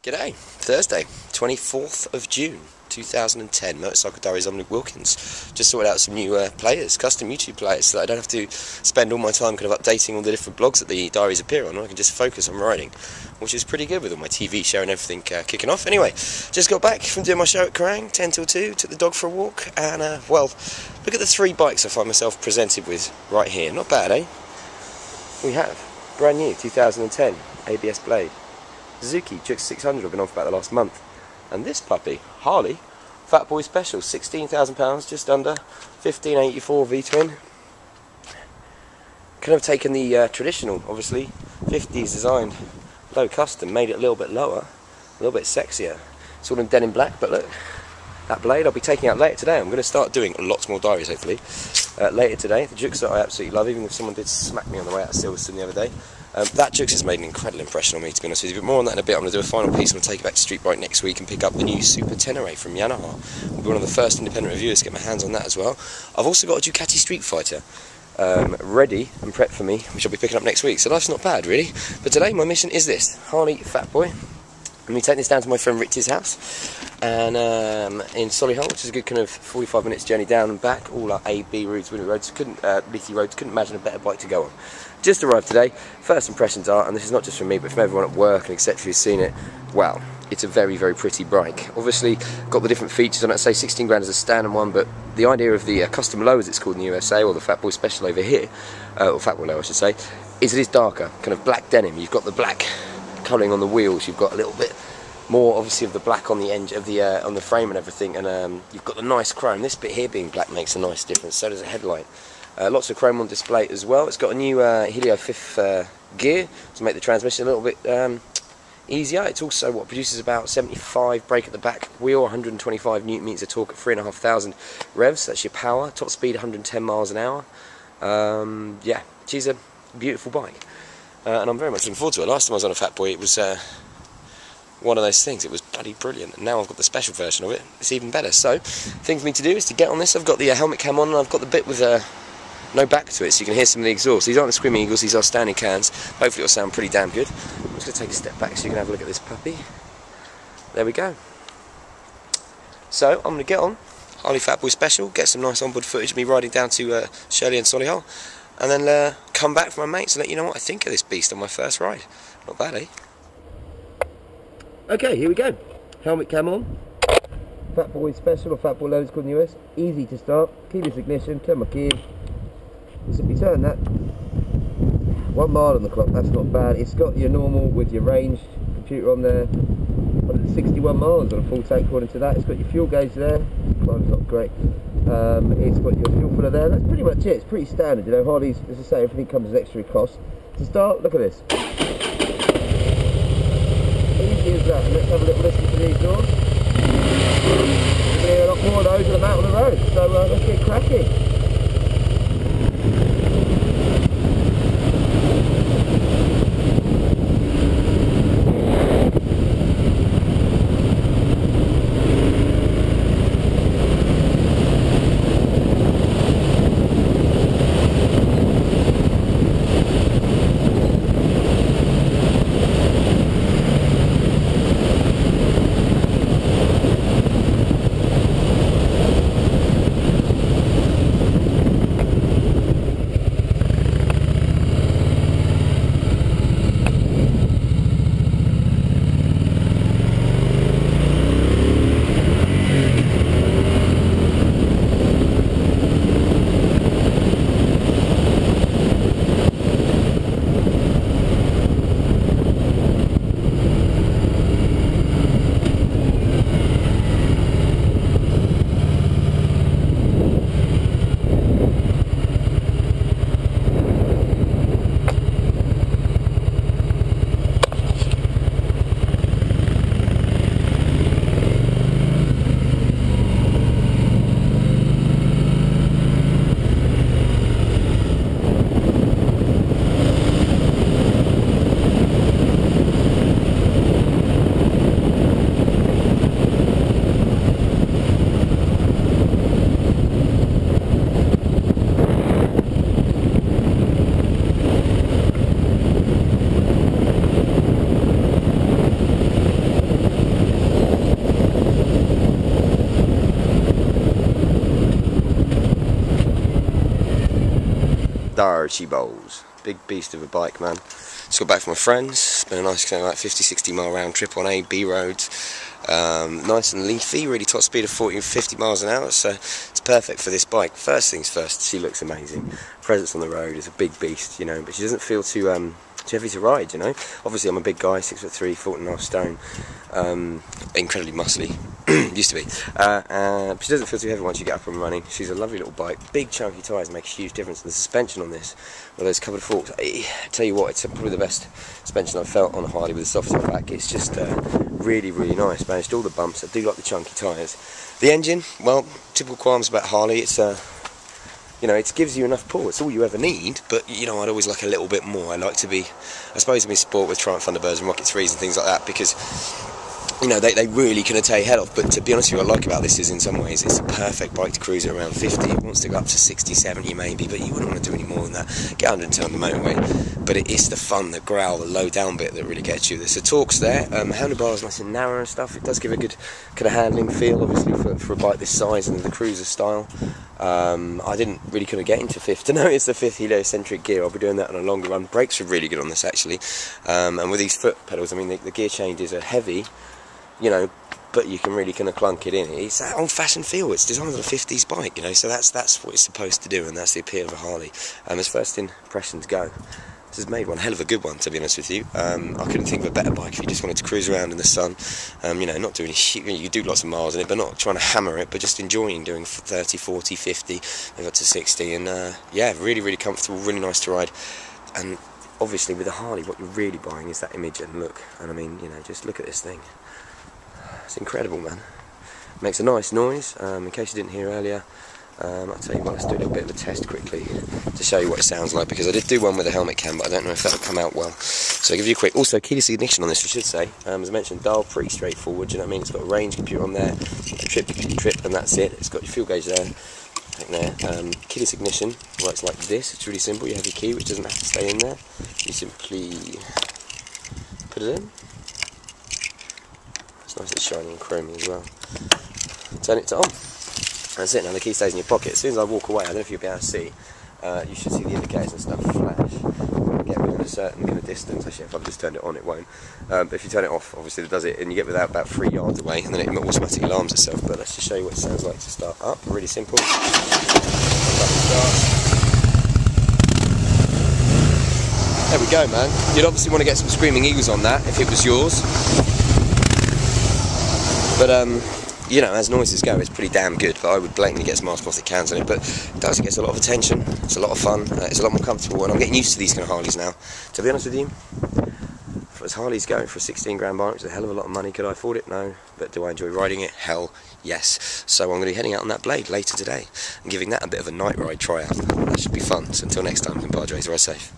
G'day, Thursday, 24th of June 2010, Motorcycle Diaries. I'm Luke Wilkins. Just sorted out some new players, custom YouTube players, so that I don't have to spend all my time kind of updating all the different blogs that the diaries appear on. I can just focus on riding, which is pretty good with all my TV show and everything kicking off. Anyway, just got back from doing my show at Kerrang, 10 till 2, took the dog for a walk, and well, look at the three bikes I find myself presented with right here. Not bad, eh? We have brand new 2010 ABS blade. Suzuki Jux 600 I've been on for about the last month, and this puppy, Harley Fat Boy Special, £16,000, just under 1584 V-twin. Could have taken the traditional, obviously 50s designed low custom, made it a little bit lower, a little bit sexier. It's all in denim black, but look, that blade I'll be taking out later today. I'm going to start doing lots more diaries hopefully later today. The Jux that I absolutely love, even if someone did smack me on the way out of Silverstone the other day. That Jux has made an incredible impression on me, to be honest with you. But more on that in a bit. I'm going to do a final piece. I'm going to take it back to Street Bike next week and pick up the new Super Tenere from Yamaha. I'll be one of the first independent reviewers to get my hands on that as well. I've also got a Ducati Street Fighter ready and prepped for me, which I'll be picking up next week. So life's not bad, really. But today my mission is this: Harley Fat Boy. I'm going to take this down to my friend Rich's house, and in Solihull, which is a good kind of 45 minutes journey down and back. All our A, B routes, Winter roads, Leafy roads. Couldn't imagine a better bike to go on. Just arrived today. First impressions are, and this is not just from me, but from everyone at work and etc. who's seen it. Wow, it's a very, very pretty bike. Obviously, got the different features on it. Say 16 grand as a standard one, but the idea of the custom low, as it's called in the USA, or the Fat Boy Special over here, or Fat Boy Low, I should say, is it is darker, kind of black denim. You've got the black colouring on the wheels. You've got a little bit more, obviously, of the black on the edge of the on the frame and everything, and you've got the nice chrome. This bit here being black makes a nice difference. So does the headlight. Lots of chrome on display as well. It's got a new Helio 5th gear to make the transmission a little bit easier. It's also what produces about 75 brake at the back wheel, 125 newton meters of torque at 3,500 revs. That's your power. Top speed 110 miles an hour. Yeah, she's a beautiful bike, and I'm very much looking forward to it. Last time I was on a Fat Boy, it was one of those things. It was bloody brilliant, and now I've got the special version of it. It's even better. So, thing for me to do is to get on this. I've got the helmet cam on, and I've got the bit with no back to it, so you can hear some of the exhaust. These aren't the Screaming Eagles, these are standing cans. Hopefully it'll sound pretty damn good. I'm just going to take a step back so you can have a look at this puppy. There we go. So I'm going to get on Harley Fat Boy Special, get some nice onboard footage of me riding down to Shirley and Solihull, and then come back for my mates and let you know what I think of this beast on my first ride. Not bad, eh? Okay, here we go. Helmet cam on. Fat Boy Special, or Fat Boy Low, it's called in the US. Easy to start. Keyless ignition, turn my key in. Simply turn that. 1 mile on the clock, that's not bad. It's got your normal with your range computer on there. 161 miles on a full tank according to that. It's got your fuel gauge there. Climb's not great. It's got your fuel filler there. That's pretty much it. It's pretty standard, you know. Harley's, as I say, everything comes at extra cost. To start, look at this. Easy as that. Let's have a little listen to the exhaust. You'll hear a lot more of those when I'm out on the road. So let's get cracking. dirty balls. Big beast of a bike, man. Just got back from my friends. It's been a nice kind of like 50-60 mile round trip on A, B roads. Nice and leafy, really top speed of 40 and 50 miles an hour, so it's perfect for this bike. First things first, she looks amazing. Presence on the road is a big beast, you know, but she doesn't feel too heavy to ride, you know. Obviously I'm a big guy, 6'3", 14.5 stone, incredibly muscly, used to be, but she doesn't feel too heavy once you get up and running. She's a lovely little bike. Big chunky tyres make a huge difference. The suspension on this, with those covered forks, I tell you what, it's probably the best suspension I've felt on a Harley with a soft top back. It's just really, really nice. Managed all the bumps. I do like the chunky tyres. The engine, well, typical qualms about Harley. It's you know, it gives you enough pull. It's all you ever need, but you know, I'd always like a little bit more. I like to be, I suppose, I'm in sport with Triumph Thunderbirds and Rocket 3s and things like that, because you know, they really can tear your head off. But to be honest with you, what I like about this is in some ways it's a perfect bike to cruise at around 50. It wants to go up to 60, 70 maybe, but you wouldn't want to do any more than that. Get 110 on the motorway, but it is the fun, the growl, the low down bit that really gets you. There's the torque's there, handlebars nice and narrow and stuff. It does give a good kind of handling feel, obviously, for a bike this size and the cruiser style. I didn't really kind of get into fifth to notice the fifth heliocentric gear. I'll be doing that on a longer run. Brakes are really good on this actually, and with these foot pedals, I mean the gear changes are heavy, you know, but you can really kind of clunk it in. It's that old-fashioned feel. It's designed as a 50s bike, you know, so that's what it's supposed to do, and that's the appeal of a Harley. As first impressions go, this has made one hell of a good one, to be honest with you. I couldn't think of a better bike if you just wanted to cruise around in the sun, you know, not doing shit. You do lots of miles in it, but not trying to hammer it, but just enjoying doing 30, 40, 50, maybe up to 60, and yeah, really, really comfortable, really nice to ride. And obviously with a Harley, what you're really buying is that image and look, and I mean, you know, just look at this thing. It's incredible, man. Makes a nice noise. In case you didn't hear earlier, I'll tell you what, let's do a little bit of a test quickly to show you what it sounds like, because I did do one with a helmet cam, but I don't know if that'll come out well. So I'll give you a quick, also keyless ignition on this, I should say. As I mentioned, dial pretty straightforward, you know what I mean? It's got a range computer on there, a trip, and that's it. It's got your fuel gauge there, keyless ignition works like this. It's really simple. You have your key, which doesn't have to stay in there. You simply put it in. It's nice and shiny and chromy as well. Turn it to on. That's it. Now the key stays in your pocket. As soon as I walk away, I don't know if you'll be able to see, you should see the indicators and stuff flash. Get within a certain kind of distance. Actually, if I've just turned it on, it won't. But if you turn it off, obviously it does it, and you get without about 3 yards away, and then it automatically alarms itself. But let's just show you what it sounds like to start up. Really simple. There we go, man. You'd obviously want to get some Screaming Eagles on that if it was yours. But you know, as noises go, it's pretty damn good, but I would blatantly get some aftermarket cans on it. But it does, it gets a lot of attention, it's a lot of fun, it's a lot more comfortable, and I'm getting used to these kind of Harleys now. To be honest with you, as Harleys go for a 16 grand bike, it's a hell of a lot of money. Could I afford it? No. But do I enjoy riding it? Hell yes. So I'm going to be heading out on that blade later today and giving that a bit of a night ride tryout. That should be fun. So until next time, compadres, ride safe.